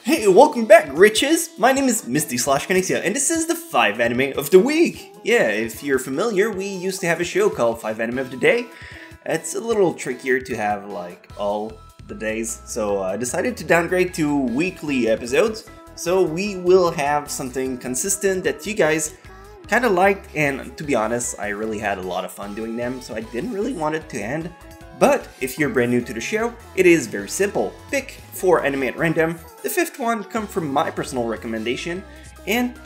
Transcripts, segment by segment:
Hey, welcome back, Riches! My name is Misty /Chronexia, and this is the 5 Anime of the Week! Yeah, if you're familiar, we used to have a show called 5 Anime of the Day. It's a little trickier to have, like, all the days, so I decided to downgrade to weekly episodes. So we will have something consistent that you guys kinda liked, and to be honest, I really had a lot of fun doing them, so I didn't really want it to end. But if you're brand new to the show, it is very simple. Pick 4 anime at random. The 5th one comes from my personal recommendation, and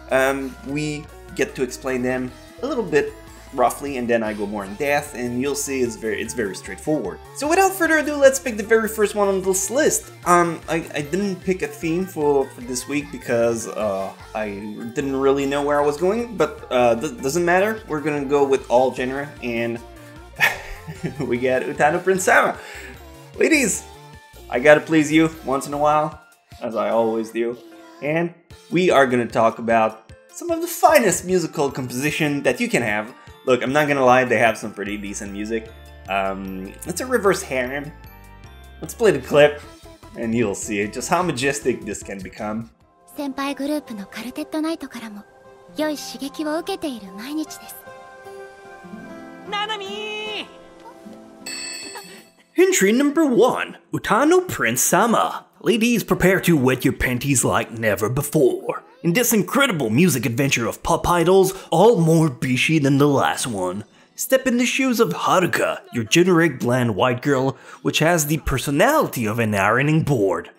we get to explain them a little bit roughly, and then I go more in depth, and you'll see it's very straightforward. So without further ado, let's pick the very first one on this list. I didn't pick a theme for this week because I didn't really know where I was going, but doesn't matter. We're gonna go with all genre, and we got Utano Prince Sama. Ladies, I gotta please you once in a while, as I always do. And we are gonna talk about some of the finest musical composition that you can have. Look, I'm not gonna lie, they have some pretty decent music. It's a reverse harem. Let's play the clip, and you'll see just how majestic this can become. 先輩グループのカルテットナイトからも良い刺激を受けている毎日です。ナナミー Entry number 1, Utano Prince Sama. Ladies, prepare to wet your panties like never before. In this incredible music adventure of pop idols, all more bishi than the last one. Step in the shoes of Haruka, your generic bland white girl, which has the personality of an ironing board.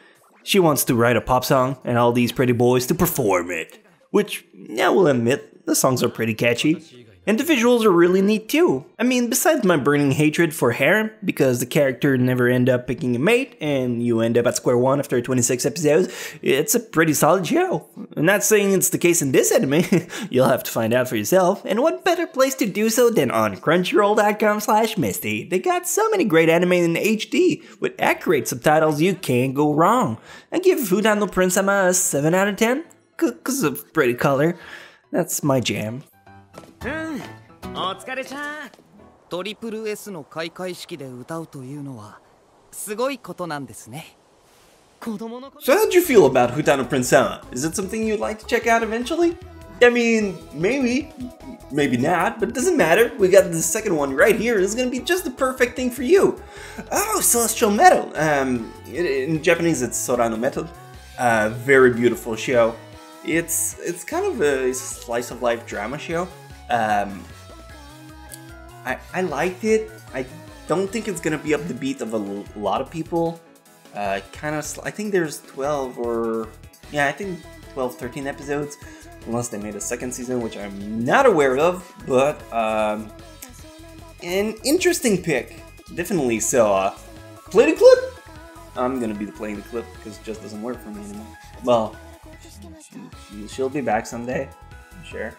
She wants to write a pop song and all these pretty boys to perform it. Which, I will admit, the songs are pretty catchy. And the visuals are really neat too. I mean, besides my burning hatred for harem, because the character never end up picking a mate, and you end up at square one after 26 episodes, it's a pretty solid show. I'm not saying it's the case in this anime, you'll have to find out for yourself, and what better place to do so than on crunchyroll.com/Misty. They got so many great anime in HD, with accurate subtitles you can't go wrong. I give Utano Prince Sama a 7 out of 10, cause of pretty color. That's my jam. お疲れちゃん。トリプル S の開会式で歌うというのはすごいことなんですね。子供の So how'd you feel about Utano Prince Sama? Is it something you'd like to check out eventually? I mean, maybe not, but it doesn't matter. We got the second one right here. This is gonna be just the perfect thing for you. Oh, Celestial Metal. In Japanese, it's Sorano Metal. Very beautiful show. It's kind of a slice of life drama show. I liked it. I don't think it's gonna be up the beat of a lot of people. I think there's 12 or... yeah, I think 12, 13 episodes. Unless they made a second season, which I'm not aware of. But, an interesting pick. Definitely, so, play the clip! I'm gonna be playing the clip because it just doesn't work for me anymore. Well, she'll be back someday, I'm sure.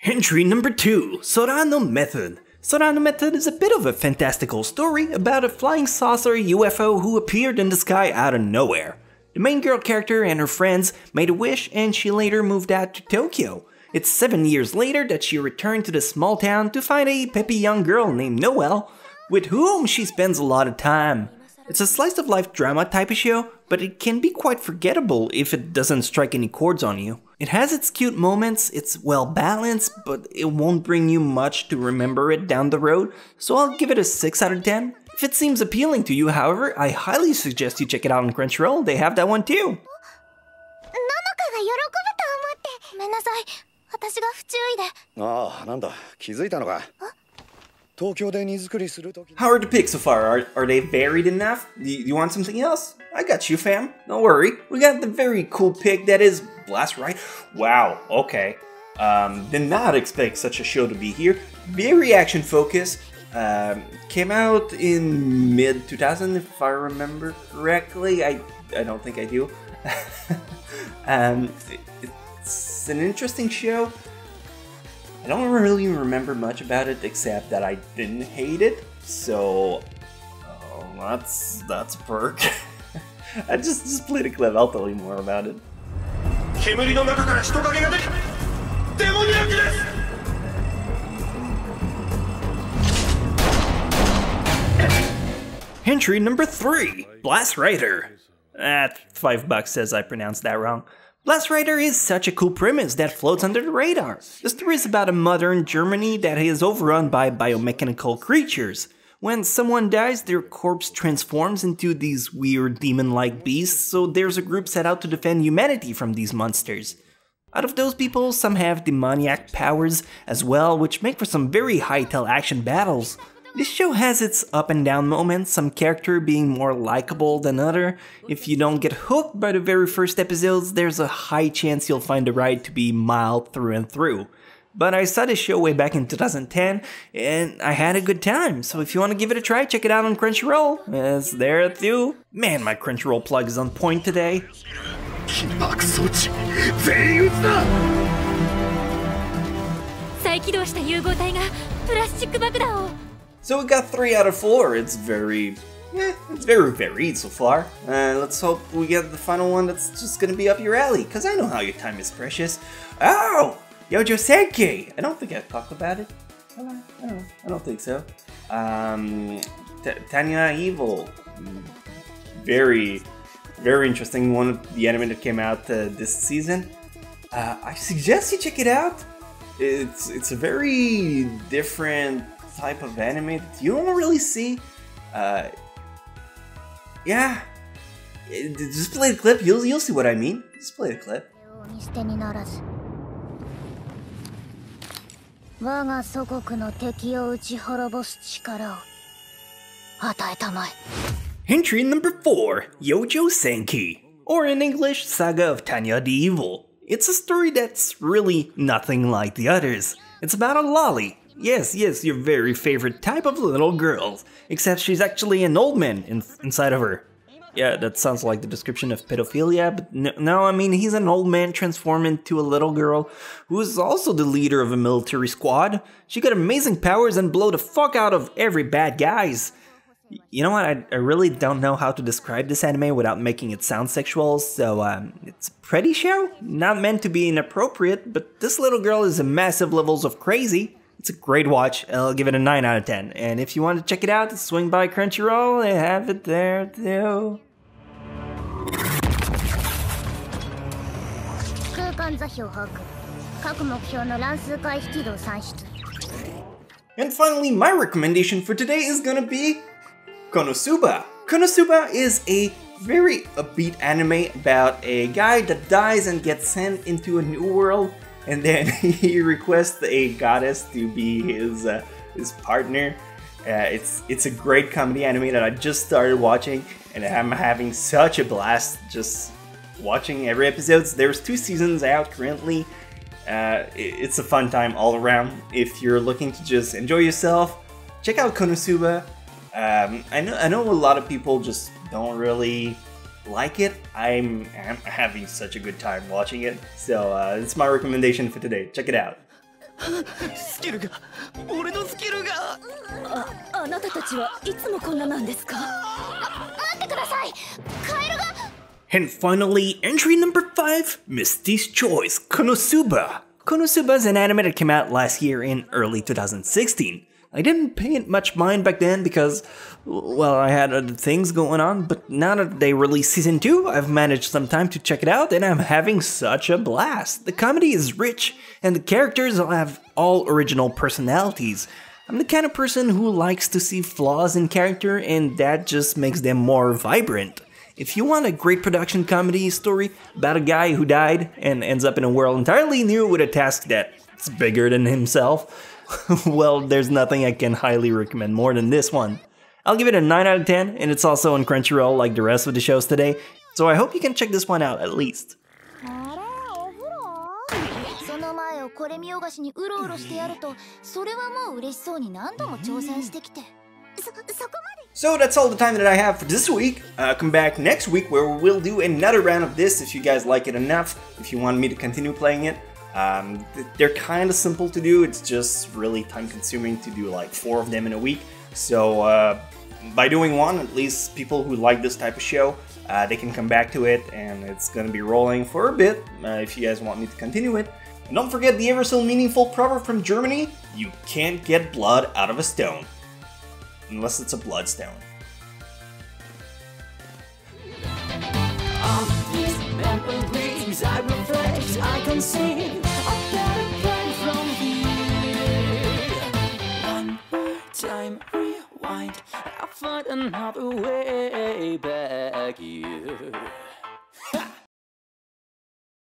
Entry number 2, Sorano Method. Sorano Method is a bit of a fantastical story about a flying saucer UFO who appeared in the sky out of nowhere. The main girl character and her friends made a wish, and she later moved out to Tokyo. It's 7 years later that she returned to the small town to find a peppy young girl named Noelle, with whom she spends a lot of time. It's a slice-of-life drama type of show, but it can be quite forgettable if it doesn't strike any chords on you. It has its cute moments, it's well balanced, but it won't bring you much to remember it down the road, so I'll give it a 6 out of 10. If it seems appealing to you, however, I highly suggest you check it out on Crunchyroll. They have that one too. How are the picks so far? Are they varied enough? Do you want something else? I got you, fam. Don't worry. We got the very cool pick that is Blast Right. Wow, okay. Did not expect such a show to be here. Very action focused. Came out in mid-2000 if I remember correctly. I don't think I do. It's an interesting show. I don't really remember much about it except that I didn't hate it, so that's a perk. I just play the clip, I'll tell you more about it. Entry number 3, Blast Rider. $5 says I pronounced that wrong. Blast Rider is such a cool premise that floats under the radar. The story is about a modern Germany that is overrun by biomechanical creatures. When someone dies, their corpse transforms into these weird demon-like beasts, so there's a group set out to defend humanity from these monsters. Out of those people, some have demoniac powers as well, which make for some very high-tech action battles. This show has its up and down moments, some character being more likable than other. If you don't get hooked by the very first episodes, there's a high chance you'll find the ride to be mild through and through. But I saw this show way back in 2010, and I had a good time, so if you want to give it a try, check it out on Crunchyroll. It's there too. Man, my Crunchyroll plug is on point today. So we got 3 out of 4. It's very varied so far. Let's hope we get the final one that's just gonna be up your alley, because I know how your time is precious. Oh! Yojo Senki! I don't think I've talked about it. I don't think so. Tanya Evil. Very interesting. One of the anime that came out this season. I suggest you check it out. It's a very different type of anime that you don't really see. Yeah. Just play the clip. You'll see what I mean. Just play the clip. Entry number 4, Yojo Senki, or in English, Saga of Tanya the Evil. It's a story that's really nothing like the others. It's about a lolly. Yes, your very favorite type of little girl, except she's actually an old man inside of her. Yeah, that sounds like the description of pedophilia, but no, I mean, he's an old man transformed into a little girl who is also the leader of a military squad. She got amazing powers and blow the fuck out of every bad guys. You know what, I really don't know how to describe this anime without making it sound sexual, so it's a pretty show. Not meant to be inappropriate, but this little girl is a massive levels of crazy. It's a great watch. I'll give it a 9 out of 10. And if you want to check it out, swing by Crunchyroll. They have it there too. And finally, my recommendation for today is gonna be KonoSuba. KonoSuba is a very upbeat anime about a guy that dies and gets sent into a new world, and then he requests a goddess to be his partner. It's a great comedy anime that I just started watching, and I'm having such a blast just watching every episode. There's 2 seasons out currently. It's a fun time all around. If you're looking to just enjoy yourself, check out KonoSuba. I know a lot of people just don't really like it. I'm having such a good time watching it, so it's my recommendation for today. Check it out. And finally, entry number 5, Misty's Choice, KonoSuba. KonoSuba is an anime that came out last year in early 2016. I didn't pay it much mind back then because, well, I had other things going on, but now that they released season 2, I've managed some time to check it out and I'm having such a blast. The comedy is rich and the characters have all original personalities. I'm the kind of person who likes to see flaws in character and that just makes them more vibrant. If you want a great production comedy story about a guy who died and ends up in a world entirely new with a task that's bigger than himself, well, there's nothing I can highly recommend more than this one. I'll give it a 9 out of 10, and it's also on Crunchyroll like the rest of the shows today, so I hope you can check this one out at least. So that's all the time that I have for this week. Come back next week where we'll do another round of this if you guys like it enough, if you want me to continue playing it. They're kind of simple to do, it's just really time consuming to do like 4 of them in a week. So by doing one, at least people who like this type of show, they can come back to it and it's gonna be rolling for a bit if you guys want me to continue it. And don't forget the ever so meaningful proverb from Germany, you can't get blood out of a stone. Unless it's a bloodstone. can see I got a plan from here. One more time, rewind. I'll find another way back here.